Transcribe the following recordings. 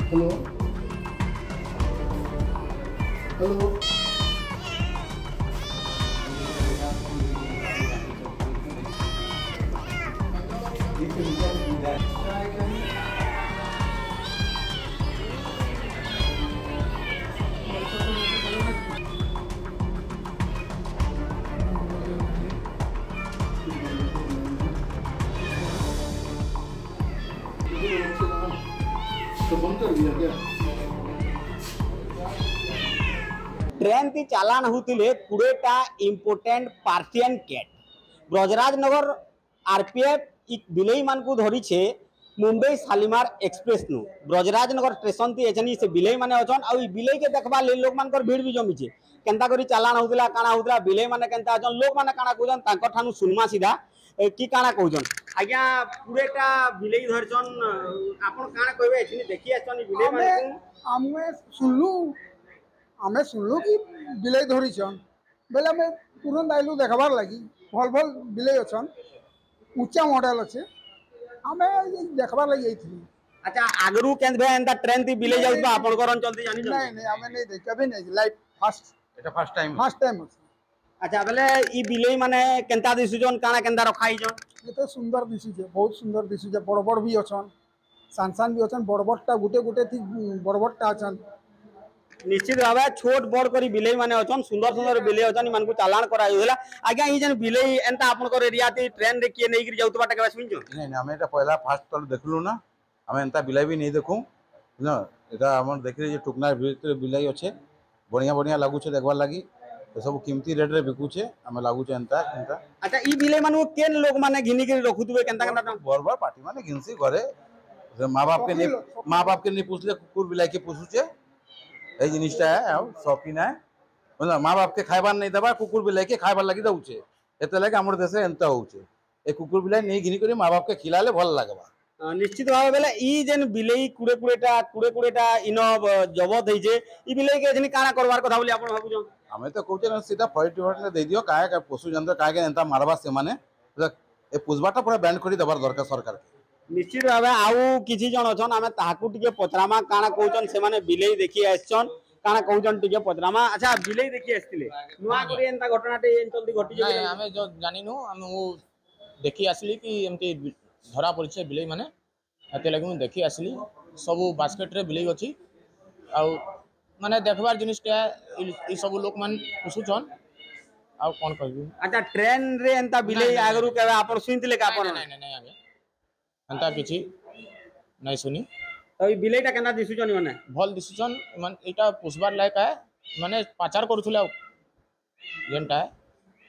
Hello hello तो बंद कर दिया क्या? ट्रेन की चालान होते 20टा इम्पोर्टेंट पार्टियन कैट ब्रजराजनगर आरपीएफ बिलई मान को धरी छे मुंबई शालीमार एक्सप्रेस नु ब्रजराजनगर स्टेशन ती एचनी से बिलई माने अछन आ बिलई के देखबा ले लोक मानकर भीड़ भी जमी छे केनता करी चालान होतला काना होतला बिलई माने केनता अछन लोक माने काना कहजन तांकर ठानु सुनमा सीधा की काना कहजन आज्ञा 20टा बिलई धरछन आपन काना कहबे एचनी देखि आछन बिलई माने आमे सुनलु कि बिलई धरिछन बेले आमे तुरंत आइलु देखबार लगी भल भल बिलई अछन ऊंचा मॉडल अच्छे आमे देखबार लगी आइथिलु। अच्छा आगरू केन भे एंता ट्रेन ती बिलई जाउत बा आपन करन चलती जानि नहीं नहीं आमे नहीं देख कभी नहीं लाइव फर्स्ट टाइम अच्छा बेले ई बिलई माने केनता दिसुजन काना केनता रखाई जन ये तो सुंदर दिसुजे बहुत सुंदर दिसुजे बड़ बड़ भी अछन सान भी अछन बड़ बड़टा गुटे गुटे थी बड़ बड़टा अछन निश्चित भाव छोट बड़ करी बिलई माने अछन सुंदर सुंदर बिलई अछन मान को चालान कराई होला आज्ञा ई जन बिलई एंता आपन कर एरिया ती ट्रेन रे के नै गिर जाउत बाटा के सुनजो नहीं नहीं हमें एटा पहला फास्ट तल देखलु ना हमें एंता बिलाई भी नहीं देखू ना एटा हमर देखले जे टुकना भीतर बिलाई अच्छे बढ़िया बढ़िया लागू छे देखबार लगी तो सब कीमती रेट रे बिकू छे हमें लागू छे एंता एंता अच्छा ई बिलई मान केन लोग माने घिनी के रखुतबे केनता केनता बरबर पार्टी माने घिनसी घरे माँ बाप के नहीं पूछले कुकुर बिलाई के पूछू छे এই জিনিসটা শৌখিন বুঝলা মা বাপকে খাইবার नहीं দেবা কুকুর বিলাই के খাইবার লাগি দউছে এতে লাগে আমার দেশে এন্তা হউছে এই কুকুর বিলাই নেই ঘিনি করে মা বাপকে খিলালে ভাল লাগবা निश्चित भाव बेले ई जेन बिलई कुड़े इन जबत होइजे ई बिलई के जनी काना करवार कथा बोली आपण भाबु जन हमें तो कहते ना सीधा फॉरेस्ट डिपार्टमेंट दे दियो काहे का पशु जंतु काहे के एंता मारबा से माने ए पुजबाटा पूरा बैन करी देबार दरकार सरकार के निश्चित भाव आउ किछि जन अछन आमे ताहाकू टिके पचरामा काना कहउचन से माने बिलई देखि आछन काना कहउचन टिके पचरामा अच्छा बिलई देखि आस्तिले नुआ करी एंता घटनाटे एंचल दी घटी जे हमें जो जानिनु हम वो देखि आसली कि एमती धरा पड़छे बिलई माने एते लगे मु देखि आसली सब बास्केट रे बिलई अछि आ माने देखबार जिनिसटा ई सब लोक मान पुछुछन आ कोन कहबी अच्छा ट्रेन रे एंता बिलई आगरू के आपण सुनतिले का आपण नहीं नहीं आगे अंता किछि नहीं सुनी तो ई बिलईटा केना दिसुचन माने भल दिसुचन मान एटा पुछबार लायक है माने पाचार करूथुला जेनटा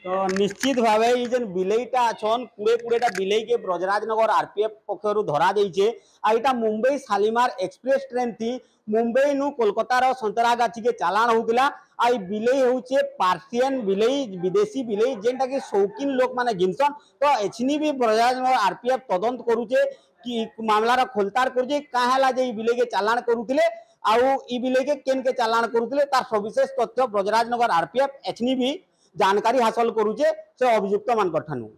तो निश्चित भाव ई जेन बिलईटा अछन कुड़ेटा बिलई के ब्रजराजनगर आरपीएफ पक्षरु धरा देइछे आ इटा मुंबई शालीमार एक्सप्रेस ट्रेन थी मुंबई नु कोलकाता रो संतरागाछी के चालान होतिला आ ई बिलई होचे पार्सियन बिलई विदेशी बिलई जेनटा के शौकीन लोक माने गिनसन तो एछनी भी ब्रजराजनगर आरपीएफ तदंत करूचे कि मामला रा खोलतार करूचे काहेला जे ई बिलई के चालान करूतिले आउ ई बिलई के केन के चालान करूतिले तार सविशेष तथ्य ब्रजराजनगर आरपीएफ एछनी भी जानकारी हासिल करूचे से अभियुक्त मान ठानु।